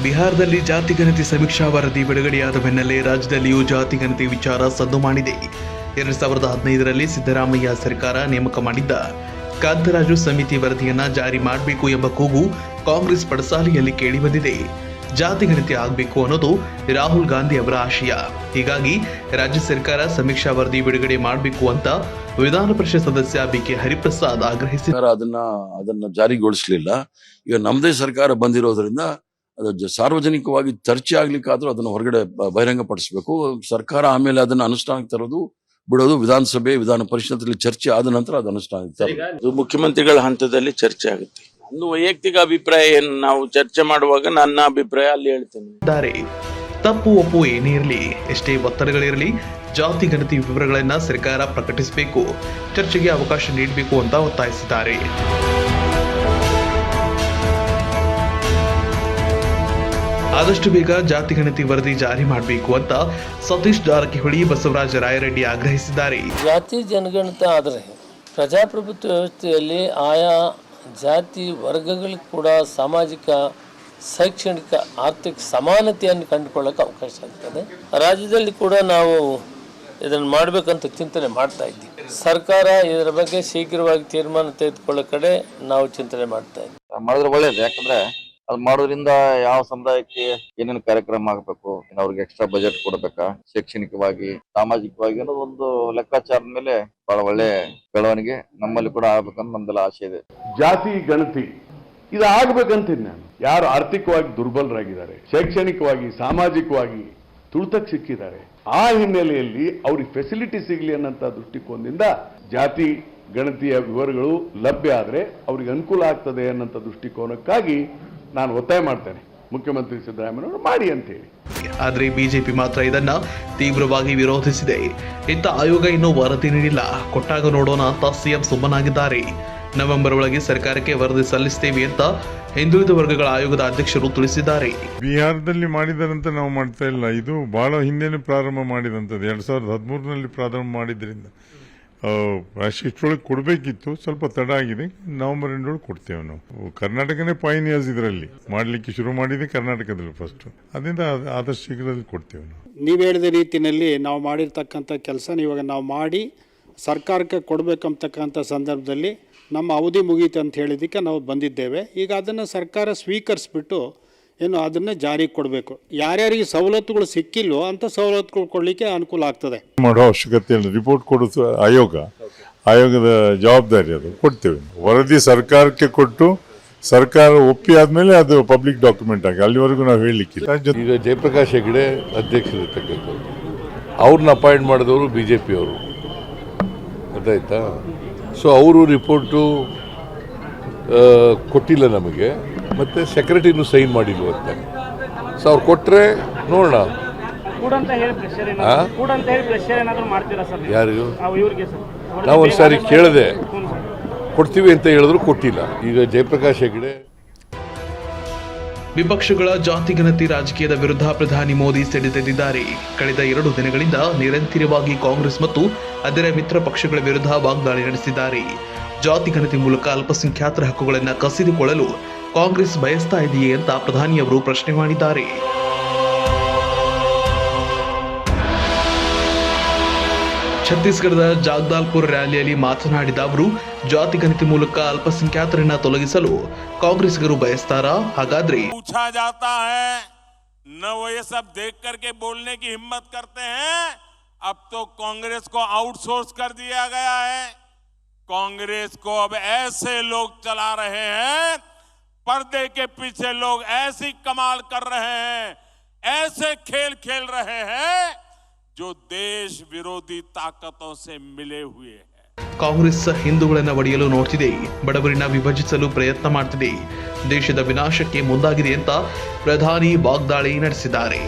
ಬಿಹಾರದಲ್ಲಿ ಜಾತಿ ಗಣತಿ ಸಮೀಕ್ಷಾ ವರದಿ ಬಿಡುಗಡೆಯಾದ ಬೆನ್ನಲ್ಲೇ ರಾಜ್ಯದಲ್ಲಿಯೂ ಜಾತಿ ಗಣತಿ ವಿಚಾರ ಸದ್ದು ಮಾಡಿದೆ. 2015ರಲ್ಲಿ ಸಿದ್ದರಾಮಯ್ಯ ಸರ್ಕಾರ ನೇಮಕ ಮಾಡಿದ್ದ ಕಾಂತರಾಜು ಸಮಿತಿ ವರದಿಯನ್ನ ಜಾರಿ ಮಾಡಬೇಕು ಎಂಬ ಕೂಗು ಕಾಂಗ್ರೆಸ್ ಪಡಸಾಲೆಯಲ್ಲಿ ಕೇಳಿಬಂದಿದೆ. ಜಾತಿ ಗಣತಿ ಆಗಬೇಕು ಅನ್ನೋದು ರಾಹುಲ್ ಗಾಂಧಿ ಅವರ ಆಶಯ. ಹೀಗಾಗಿ ರಾಜ್ಯ ಸರ್ಕಾರ ಸಮೀಕ್ಷಾ ವರದಿ ಬಿಡುಗಡೆ ಮಾಡಬೇಕು ಅಂತ ವಿಧಾನ ಪರಿಷತ್ ಸದಸ್ಯ ಬಿಕೆ ಹರಿಪ್ರಸಾದ್ ಆಗ್ರಹಿಸಿದ್ದಾರೆ. ಅದನ್ನ ಜಾರಿಗೊಳಿಸಲಿಲ್ಲ. ಈಗ ನಮ್ಮದೇ ಸರ್ಕಾರ ಬಂದಿರೋದ್ರಿಂದ ಅದು ಸಾರ್ವಜನಿಕವಾಗಿ ಚರ್ಚೆ ಆಗ್ಲಿಕ್ಕಾದ್ರೂ ಅದನ್ನ ಹೊರಗಡೆ ಬಹಿರಂಗ ಪಡಿಸಬೇಕು. ಸರ್ಕಾರ ಆಮೇಲೆ ಅದನ್ನ ಅನುಷ್ಠಾನಕ್ಕೆ ತರೋದು ಬಿಡೋದು ವಿಧಾನಸಭೆ ವಿಧಾನ ಪರಿಷತ್ತಲ್ಲಿ ಚರ್ಚೆ ಆದ ನಂತರ ಅದು ಅನುಷ್ಠಾನಕ್ಕೆ ಮುಖ್ಯಮಂತ್ರಿಗಳ ಹಂತದಲ್ಲಿ ಚರ್ಚೆ ಆಗುತ್ತೆ. ಒಂದು ವೈಯಕ್ತಿಕ ಅಭಿಪ್ರಾಯ ಏನು ನಾವು ಚರ್ಚೆ ಮಾಡುವಾಗ ನನ್ನ ಅಭಿಪ್ರಾಯ ಅಲ್ಲಿ ಹೇಳ್ತೇನೆ. ತಪ್ಪು ಒಪ್ಪು ಏನೇ ಇರಲಿ, ಎಷ್ಟೇ ಒತ್ತಡಗಳಿರಲಿ, ಜಾತಿ ಗಣತಿ ವಿವರಗಳನ್ನ ಸರ್ಕಾರ ಪ್ರಕಟಿಸಬೇಕು, ಚರ್ಚೆಗೆ ಅವಕಾಶ ನೀಡಬೇಕು ಅಂತ ಒತ್ತಾಯಿಸಿದ್ದಾರೆ. ಆದಷ್ಟು ಬೇಗ ಜಾತಿ ಗಣತಿ ವರದಿ ಜಾರಿ ಮಾಡಬೇಕು ಅಂತ ಸತೀಶ್ ಜಾರಕಿಹೊಳಿ, ಬಸವರಾಜ ರಾಯರೆಡ್ಡಿ ಆಗ್ರಹಿಸಿದ್ದಾರೆ. ಜಾತಿ ಜನಗಣತಿ ಆದರೆ ಪ್ರಜಾಪ್ರಭುತ್ವ ವ್ಯವಸ್ಥೆಯಲ್ಲಿ ಆಯಾ ಜಾತಿ ವರ್ಗಗಳಿಗೆ ಕೂಡ ಸಾಮಾಜಿಕ, ಶೈಕ್ಷಣಿಕ, ಆರ್ಥಿಕ ಸಮಾನತೆಯನ್ನು ಕಂಡುಕೊಳ್ಳೋಕೆ ಅವಕಾಶ ಆಗ್ತದೆ. ರಾಜ್ಯದಲ್ಲಿ ಕೂಡ ನಾವು ಇದನ್ನು ಮಾಡಬೇಕಂತ ಚಿಂತನೆ ಮಾಡ್ತಾ ಇದ್ದೀವಿ. ಸರ್ಕಾರ ಇದರ ಬಗ್ಗೆ ಶೀಘ್ರವಾಗಿ ತೀರ್ಮಾನ ತೆಗೆದುಕೊಳ್ಳೋ ಕಡೆ ನಾವು ಚಿಂತನೆ ಮಾಡ್ತಾ ಇದ್ದೀವಿ. ಮಾಡಿದ್ರೆ ಒಳ್ಳೇದು. ಯಾಕಂದ್ರೆ ಅದು ಮಾಡೋದ್ರಿಂದ ಯಾವ ಸಮುದಾಯಕ್ಕೆ ಏನೇನು ಕಾರ್ಯಕ್ರಮ ಆಗಬೇಕು, ಅವ್ರಿಗೆ ಎಕ್ಸ್ಟ್ರಾ ಬಜೆಟ್ ಕೊಡಬೇಕಾ, ಶೈಕ್ಷಣಿಕವಾಗಿ, ಸಾಮಾಜಿಕವಾಗಿ ಅನ್ನೋದು ಒಂದು ಲೆಕ್ಕಾಚಾರದ ಮೇಲೆ ಬಹಳ ಒಳ್ಳೆ ಬೆಳವಣಿಗೆ ನಮ್ಮಲ್ಲಿ ಕೂಡ ಆಗ್ಬೇಕಂತ ನಮ್ದೆಲ್ಲ ಆಸೆ ಇದೆ. ಜಾತಿ ಗಣತಿ ಇದು ಆಗ್ಬೇಕಂತೀನಿ ನಾನು. ಯಾರು ಆರ್ಥಿಕವಾಗಿ ದುರ್ಬಲರಾಗಿದ್ದಾರೆ, ಶೈಕ್ಷಣಿಕವಾಗಿ, ಸಾಮಾಜಿಕವಾಗಿ ತುಳಿತಕ್ಕೆ ಸಿಕ್ಕಿದ್ದಾರೆ, ಆ ಹಿನ್ನೆಲೆಯಲ್ಲಿ ಅವ್ರಿಗೆ ಫೆಸಿಲಿಟಿ ಸಿಗಲಿ ಅನ್ನೋಂಥ ದೃಷ್ಟಿಕೋನದಿಂದ ಜಾತಿ ಗಣತಿಯ ವಿವರಗಳು ಲಭ್ಯ ಆದರೆ ಅವ್ರಿಗೆ ಅನುಕೂಲ ಆಗ್ತದೆ ಅನ್ನೋಂಥ ದೃಷ್ಟಿಕೋನಕ್ಕಾಗಿ ನಾನು ಒತ್ತಾಯ ಮಾಡ್ತೇನೆ, ಮುಖ್ಯಮಂತ್ರಿ ಸಿದ್ದರಾಮಯ್ಯನವರು ಮಾಡಿ ಅಂತೇಳಿ. ಆದರೆ ಬಿಜೆಪಿ ಮಾತ್ರ ಇದನ್ನ ತೀವ್ರವಾಗಿ ವಿರೋಧಿಸಿದೆ. ಇಂಥ ಆಯೋಗ ಇನ್ನೂ ವರದಿ ನೀಡಿಲ್ಲ, ಕೊಟ್ಟಾಗ ನೋಡೋಣ ಅಂತ ಸಿಎಂ ಸುಮ್ಮನಾಗಿದ್ದಾರೆ. ನವೆಂಬರ್ ಒಳಗೆ ಸರ್ಕಾರಕ್ಕೆ ವರದಿ ಸಲ್ಲಿಸುತ್ತೇವೆ ಅಂತ ಹಿಂದುಳಿದ ವರ್ಗಗಳ ಆಯೋಗದ ಅಧ್ಯಕ್ಷರು ತಿಳಿಸಿದ್ದಾರೆ. ಬಿಹಾರದಲ್ಲಿ ಮಾಡಿದಂತ ನಾವು ಮಾಡ್ತಾ ಇಲ್ಲ, ಇದು ಬಹಳ ಹಿಂದೆನೆ ಪ್ರಾರಂಭ ಮಾಡಿದಂಥದ್ದು. 2013ರಲ್ಲಿ ಪ್ರಾರಂಭ ಮಾಡಿದ್ರಿಂದ ಇಷ್ಟೊಳಗೆ ಕೊಡಬೇಕಿತ್ತು, ಸ್ವಲ್ಪ ತಡ ಆಗಿದೆ. ನವೆಂಬರ್ 2 ಕೊಡ್ತೇವೆ ನಾವು. ಕರ್ನಾಟಕನೇ ಪೈನಿಯರ್ಸ್ ಇದರಲ್ಲಿ ಮಾಡಲಿಕ್ಕೆ ಶುರು ಮಾಡಿದೆ, ಕರ್ನಾಟಕದಲ್ಲಿ ಫಸ್ಟ್. ಅದರಿಂದ ಆದಷ್ಟು ಶೀಘ್ರದಲ್ಲಿ ಕೊಡ್ತೇವೆ ನಾವು. ನೀವು ಹೇಳಿದ ರೀತಿಯಲ್ಲಿ ನಾವು ಮಾಡಿರ್ತಕ್ಕಂಥ ಕೆಲಸ ಇವಾಗ ನಾವು ಮಾಡಿ ಸರ್ಕಾರಕ್ಕೆ ಕೊಡಬೇಕಂತಕ್ಕಂಥ ಸಂದರ್ಭದಲ್ಲಿ ನಮ್ಮ ಅವಧಿ ಮುಗೀತು ಅಂತ ಹೇಳಿದ್ದಕ್ಕೆ ನಾವು ಬಂದಿದ್ದೇವೆ. ಈಗ ಅದನ್ನು ಸರ್ಕಾರ ಸ್ವೀಕರಿಸ್ಬಿಟ್ಟು ಏನು ಅದನ್ನು ಜಾರಿಗೆ ಕೊಡಬೇಕು. ಯಾರ್ಯಾರಿಗೆ ಸವಲತ್ತುಗಳು ಸಿಕ್ಕಿಲ್ವೋ ಅಂಥ ಸವಲತ್ತುಗಳು ಕೊಡಲಿಕ್ಕೆ ಅನುಕೂಲ ಆಗ್ತದೆ. ಮಾಡೋ ಅವಶ್ಯಕತೆ ಇಲ್ಲ. ರಿಪೋರ್ಟ್ ಕೊಡಿಸುವ ಆಯೋಗದ ಜವಾಬ್ದಾರಿ ಅದು. ಕೊಡ್ತೇವೆ. ವರದಿ ಸರ್ಕಾರಕ್ಕೆ ಕೊಟ್ಟು ಸರ್ಕಾರ ಒಪ್ಪಿ ಆದ್ಮೇಲೆ ಅದು ಪಬ್ಲಿಕ್ ಡಾಕ್ಯುಮೆಂಟ್ ಆಗಿ ಅಲ್ಲಿವರೆಗೂ ನಾವು ಹೇಳಲಿಕ್ಕಿಲ್ಲ. ಈಗ ಜಯಪ್ರಕಾಶ್ ಹೆಗಡೆ ಅಧ್ಯಕ್ಷರಿರ್ತಕ್ಕಂಥವ್ರು, ಅವ್ರನ್ನ ಅಪಾಯಿಂಟ್ ಮಾಡಿದವರು ಬಿಜೆಪಿ ಅವರು, ಗೊತ್ತಾಯ್ತಾ? ಸೊ ಅವರು ರಿಪೋರ್ಟು ಕೊಟ್ಟಿಲ್ಲ ನಮಗೆ, ಮತ್ತು ಸೆಕ್ರೆಟರಿನೂ ಸೈನ್ ಮಾಡಿಲ್ವಂತೆ. ಸೊ ಅವ್ರು ಕೊಟ್ಟರೆ ನೋಡೋಣ. ಯಾರಿಗೂ ನಾವು ಒಂದ್ಸಾರಿ ಕೇಳಿದೆ, ಕೊಡ್ತೀವಿ ಅಂತ ಹೇಳಿದ್ರು, ಕೊಟ್ಟಿಲ್ಲ. ಈಗ ಜಯಪ್ರಕಾಶ್ ಹೆಗಡೆ ವಿಪಕ್ಷಗಳ ಜಾತಿ ಗಣತಿ ರಾಜಕೀಯದ ವಿರುದ್ಧ ಪ್ರಧಾನಿ ಮೋದಿ ಸಿಡಿದೆದ್ದಿದ್ದಾರೆ. ಕಳೆದ 2 ದಿನಗಳಿಂದ ನಿರಂತರವಾಗಿ ಕಾಂಗ್ರೆಸ್ ಮತ್ತು ಅದರ ಮಿತ್ರ ಪಕ್ಷಗಳ ವಿರುದ್ಧ ವಾಗ್ದಾಳಿ ನಡೆಸಿದ್ದಾರೆ. ಜಾತಿ ಗಣತಿ ಮೂಲಕ ಅಲ್ಪಸಂಖ್ಯಾತರ ಹಕ್ಕುಗಳನ್ನು ಕಸಿದುಕೊಳ್ಳಲು ಕಾಂಗ್ರೆಸ್ ಬಯಸ್ತಾ ಇದೆಯೇ ಅಂತ ಪ್ರಧಾನಿಯವರು ಪ್ರಶ್ನೆ ಮಾಡಿದ್ದಾರೆ. ಛತ್ತೀಸ್ಗಢದ ಜಾಗ್ದಾಲ್ಪುರ್ ರ್ಯಾಲಿಯಲ್ಲಿ ಮಾತನಾಡಿದ ಅವರು, ಜಾತಿ ಗಣತಿ ಮೂಲಕ ಅಲ್ಪಸಂಖ್ಯಾತರನ್ನ ತೊಲಗಿಸಲು ಕಾಂಗ್ರೆಸ್ಗರು ಬಯಸ್ತಾರಾ? ಹಾಗಾದ್ರೆ पूछा जाता है न वो ये सब देख करके बोलने की हिम्मत करते हैं. अब तो कांग्रेस को आउटसोर्स कर दिया गया है. कांग्रेस को अब ऐसे लोग चला रहे हैं, पर्दे के पीछे लोग ऐसी कमाल कर रहे हैं, ऐसे खेल खेल रहे हैं जो देश विरोधी ताकतों से मिले हुए हैं. ಕಾಂಗ್ರೆಸ್ ಹಿಂದೂಗಳನ್ನ ಒಡೆಯಲು ನೋಡ್ತಿದೆ, ಬಡವರನ್ನ ವಿಭಜಿಸಲು ಪ್ರಯತ್ನ ಮಾಡ್ತಿದೆ, ದೇಶದ ವಿನಾಶಕ್ಕೆ ಮುಂದಾಗಿದೆ ಅಂತ ಪ್ರಧಾನಿ ವಾಗ್ದಾಳಿ ನಡೆಸಿದ್ದಾರೆ.